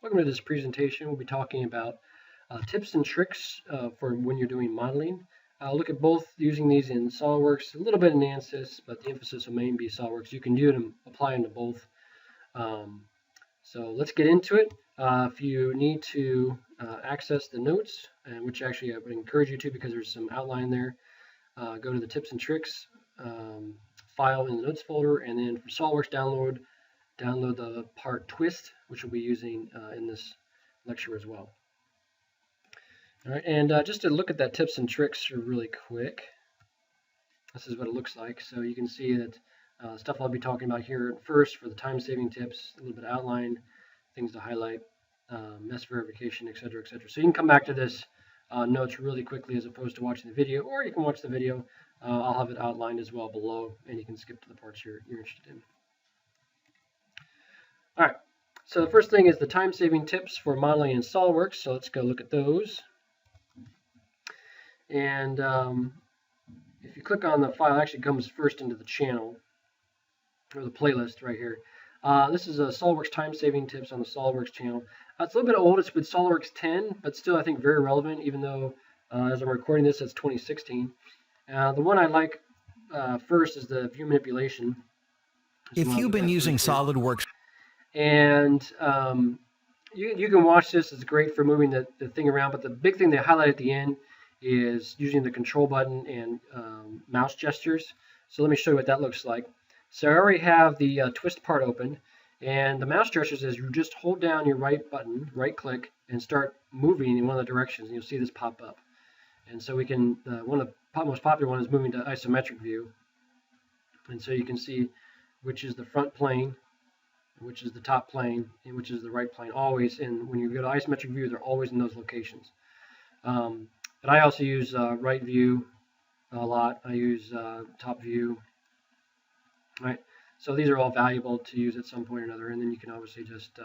Welcome to this presentation. We'll be talking about tips and tricks for when you're doing modeling. I'll look at both using these in SolidWorks, a little bit in ANSYS, but the emphasis will mainly be SolidWorks. You can do them, apply them to both. So let's get into it. If you need to access the notes, which actually I would encourage you to because there's some outline there, go to the tips and tricks file in the notes folder, and then from SolidWorks download the part twist, which we'll be using in this lecture as well. All right, and just to look at that tips and tricks really quick, this is what it looks like. So you can see that stuff I'll be talking about here first for the time-saving tips, a little bit of outline, things to highlight, mess verification, etc., etc. So you can come back to this notes really quickly as opposed to watching the video, or you can watch the video. I'll have it outlined as well below, and you can skip to the parts you're interested in. All right, so the first thing is the time-saving tips for modeling in SolidWorks. So let's go look at those. And if you click on the file, it actually comes first into the channel, or the playlist right here. This is a SolidWorks time-saving tips on the SolidWorks channel. It's a little bit old. It's with SolidWorks 10, but still I think very relevant, even though as I'm recording this, it's 2016. The one I like first is the view manipulation. If you've been using SolidWorks, and you can watch this. It's great for moving the thing around, but the big thing they highlight at the end is using the control button and mouse gestures. So let me show you what that looks like. So I already have the twist part open, and the mouse gestures is you just hold down your right button, right click, and start moving in one of the directions, and you'll see this pop up. And so we can, one of the most popular one is moving to isometric view. And so you can see which is the front plane, which is the top plane, and which is the right plane, always. And when you go to isometric view, they're always in those locations. But I also use right view a lot. I use top view. Right. So these are all valuable to use at some point or another. And then you can obviously just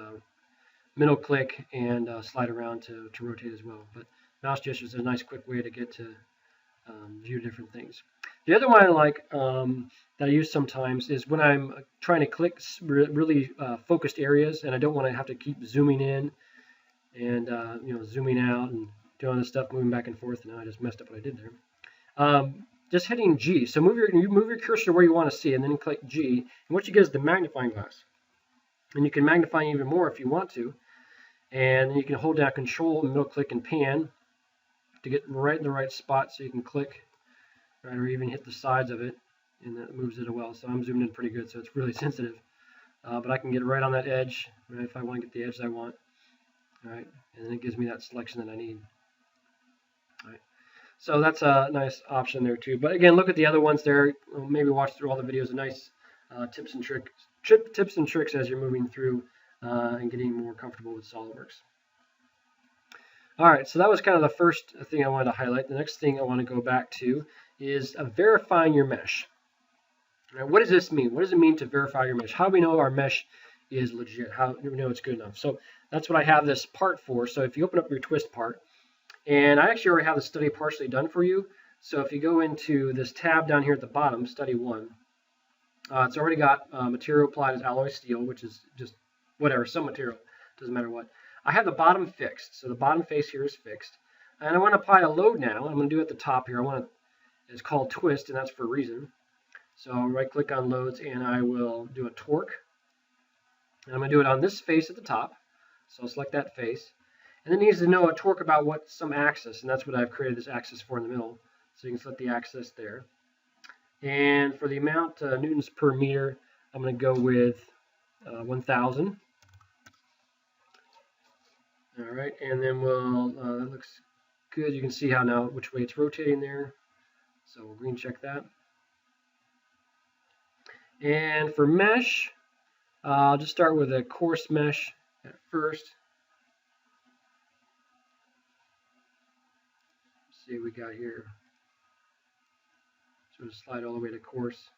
middle click and slide around to rotate as well. But mouse gestures is a nice quick way to get to view different things. The other one I like that I use sometimes is when I'm trying to click really focused areas, and I don't want to have to keep zooming in and zooming out and doing this stuff, moving back and forth. And now I just messed up what I did there. Just hitting G. So move your cursor where you want to see, and then click G. And what you get is the magnifying glass, and you can magnify even more if you want to. And then you can hold down Control, middle click, and pan to get right in the right spot, so you can click, right, or even hit the sides of it, and that moves it well. So I'm zoomed in pretty good, so it's really sensitive. But I can get right on that edge, right, if I want to get the edge I want. All right, and then it gives me that selection that I need. All right, so that's a nice option there too. But again, look at the other ones there. Maybe watch through all the videos. Nice tips and tricks as you're moving through and getting more comfortable with SolidWorks. All right, so that was kind of the first thing I wanted to highlight. The next thing I want to go back to is verifying your mesh. All right, what does this mean? What does it mean to verify your mesh? How do we know our mesh is legit? How do we know it's good enough? So that's what I have this part for. So if you open up your twist part, and I actually already have the study partially done for you. So if you go into this tab down here at the bottom, Study 1, it's already got material applied as alloy steel, which is just whatever, some material, doesn't matter what. I have the bottom fixed, so the bottom face here is fixed. And I want to apply a load now. I'm going to do it at the top here. It's called twist, and that's for a reason. So I'll right click on loads, and I will do a torque. And I'm going to do it on this face at the top. So I'll select that face. And then it needs to know a torque about some axis, and that's what I've created this axis for in the middle. So you can select the axis there. And for the amount, newtons per meter, I'm going to go with 1,000. All right, and then that looks good. You can see how now which way it's rotating there. So we'll green check that. And for mesh, I'll just start with a coarse mesh at first. Let's see what we got here. So just slide all the way to coarse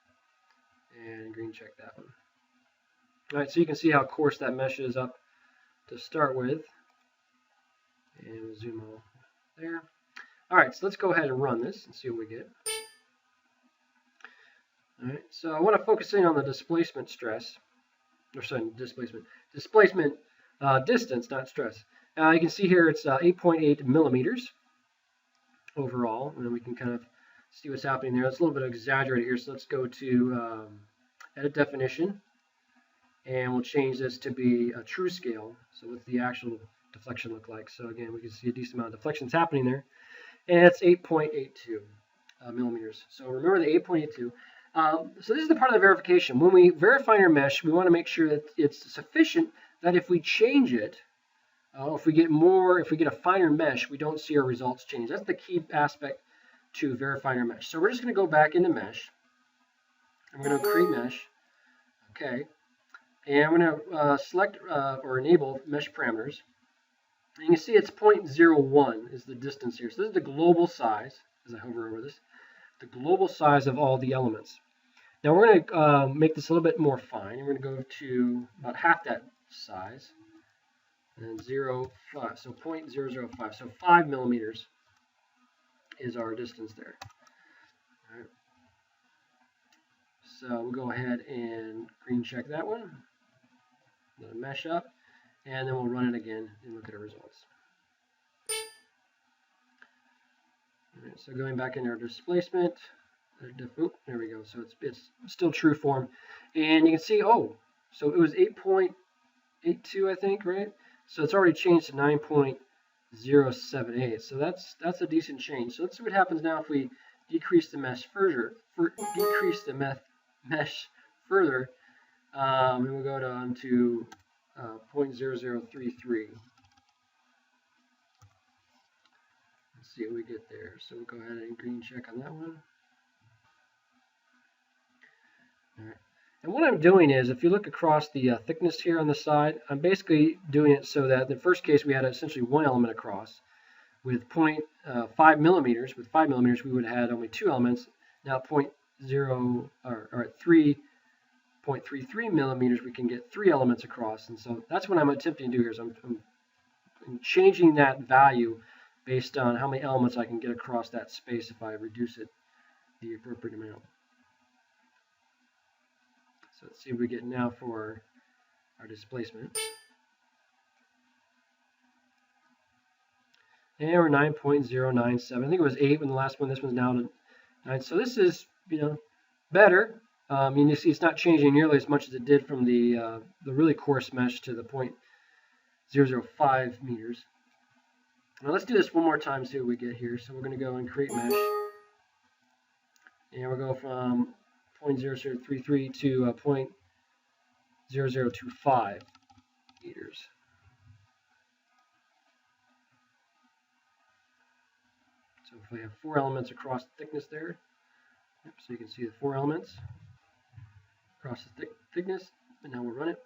and green check that one. All right, so you can see how coarse that mesh is up to start with. And we'll zoom all there. All right, so let's go ahead and run this and see what we get. All right, so I want to focus in on the displacement stress, or sorry, displacement distance, not stress. You can see here it's 8.8 millimeters overall, and then we can kind of see what's happening there. It's a little bit exaggerated here, so let's go to edit definition, and we'll change this to be a true scale. So what's the actual deflection look like? So again, we can see a decent amount of deflections happening there, and it's 8.82 millimeters. So remember the 8.82. So this is the part of the verification. When we verify our mesh, we want to make sure that it's sufficient that if we change it, if we get a finer mesh, we don't see our results change. That's the key aspect to verifying our mesh. So we're just going to go back into mesh. I'm going to create mesh. Okay. And I'm going to select or enable mesh parameters. And you can see it's 0.01 is the distance here. So this is the global size, as I hover over this, the global size of all the elements. Now we're going to make this a little bit more fine. We're going to go to about half that size. And 0.5, so 0.005, so 5 millimeters is our distance there. All right. So we'll go ahead and green check that one. Let it mesh up, and then we'll run it again and look at our results. All right, so going back into our displacement, there we go. So it's still true form, and you can see, oh, so it was 8.82, I think, right? So it's already changed to 9.078. So that's a decent change. So let's see what happens now if we decrease the mesh further. And we'll go down to 0.0033. Let's see what we get there. So we'll go ahead and green check on that one. All right. And what I'm doing is, if you look across the thickness here on the side, I'm basically doing it so that in the first case we had essentially one element across. With 0.5 millimeters, with 5 millimeters, we would have had only two elements. Now 3.33 millimeters, we can get three elements across. And so that's what I'm attempting to do here. So I'm changing that value based on how many elements I can get across that space if I reduce it the appropriate amount. So let's see what we get now for our displacement. And we're 9.097. I think it was 8 when the last one. This one's now to 9. So this is, better. You see it's not changing nearly as much as it did from the really coarse mesh to the 0.005 meters. Now let's do this one more time, see what we get here. So we're going to go and create mesh. And we'll go from 0.0033 to 0.0025 meters. So if we have 4 elements across the thickness there, so you can see the 4 elements across the thickness, and now we'll run it.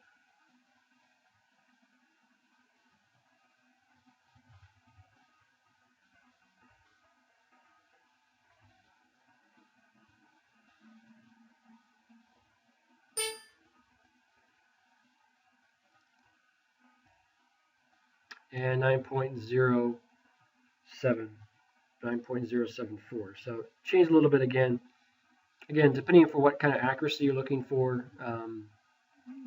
And 9.074. So change a little bit again. Again, depending for what kind of accuracy you're looking for,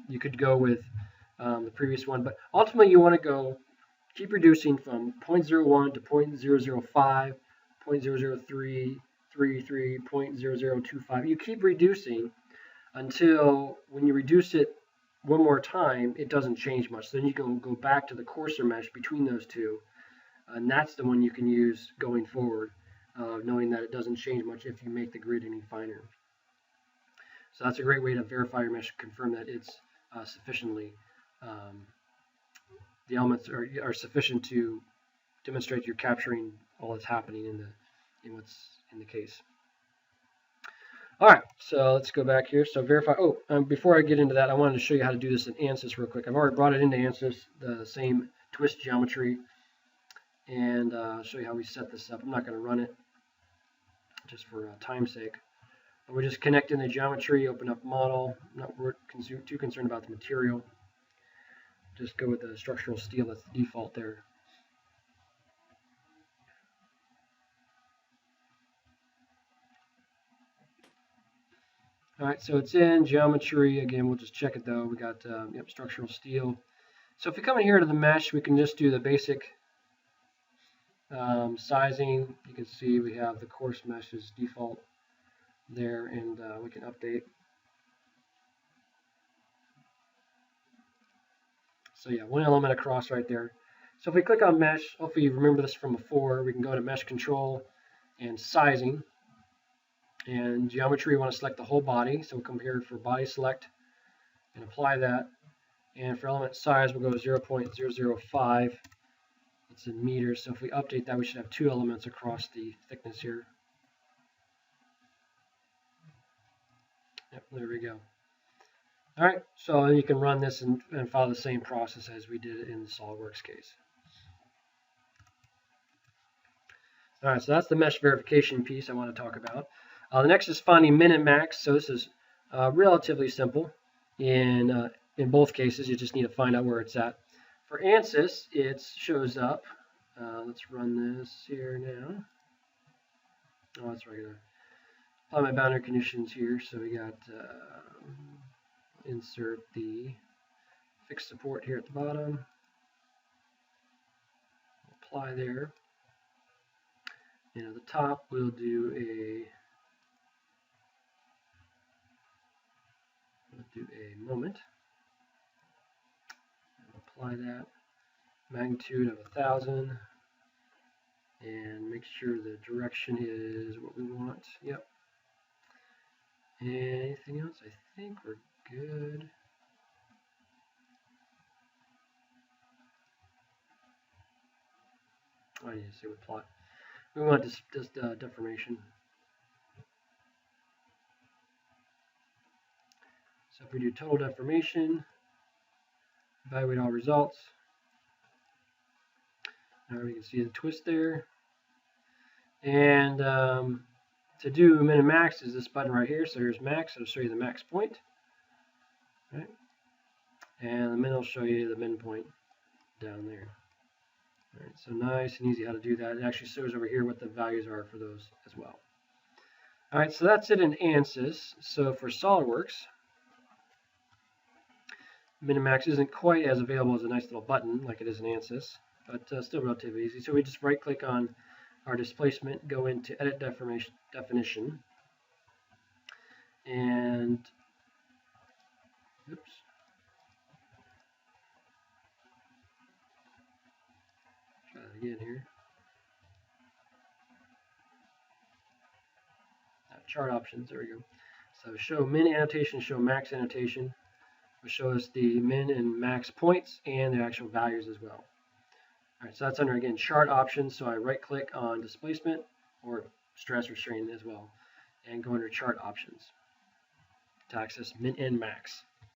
you could go with the previous one. But ultimately, you want to keep reducing from 0.01 to 0.005, 0.003, 0.0025. You keep reducing until when you reduce it one more time, it doesn't change much. Then you can go back to the coarser mesh between those two, and that's the one you can use going forward, knowing that it doesn't change much if you make the grid any finer. So that's a great way to verify your mesh, confirm that it's sufficiently, the elements are sufficient to demonstrate you're capturing all that's happening in what's in the case. All right, so let's go back here. So verify. Oh, before I get into that, I wanted to show you how to do this in ANSYS real quick. I've already brought it into ANSYS, the same twist geometry, and show you how we set this up. I'm not going to run it just for time's sake. But we're just connecting the geometry, open up model. I'm not too concerned about the material. Just go with the structural steel. That's the default there. All right, so it's in geometry. Again, we'll just check it though. We got structural steel. So if we come in here to the mesh, we can just do the basic sizing. You can see we have the coarse mesh as default there, and we can update. So yeah, one element across right there. So if we click on mesh, hopefully you remember this from before, we can go to mesh control and sizing. And geometry, we want to select the whole body. So we'll come here for body select and apply that. And for element size, we'll go 0.005. It's in meters. So if we update that, we should have 2 elements across the thickness here. Yep, there we go. All right, so you can run this and follow the same process as we did in the SolidWorks case. All right, so that's the mesh verification piece I want to talk about. The next is finding min and max. So this is relatively simple. In both cases, you just need to find out where it's at. For ANSYS, it shows up. Let's run this here now. Oh, that's regular. Apply my boundary conditions here. So we got insert the fixed support here at the bottom. Apply there. And at the top, we'll do a moment. And apply that. Magnitude of 1,000. And make sure the direction is what we want. Yep. Anything else? I think we're good. I need to say what plot. We want this deformation. So if we do total deformation, evaluate all results. Now we can see the twist there. And to do min and max is this button right here. So here's max. It'll show you the max point. Right? And the min will show you the min point down there. All right, so nice and easy how to do that. It actually shows over here what the values are for those as well. All right, so that's it in ANSYS. So for SolidWorks, min and max isn't quite as available as a nice little button like it is in ANSYS, but still relatively easy. So we just right click on our displacement, go into edit definition, and oops. Try that again here. Chart options, there we go. So show min annotation, show max annotation, which shows the min and max points and the actual values as well. All right, so that's under, again, chart options. So I right click on displacement or stress or strain as well and go under chart options to access min and max.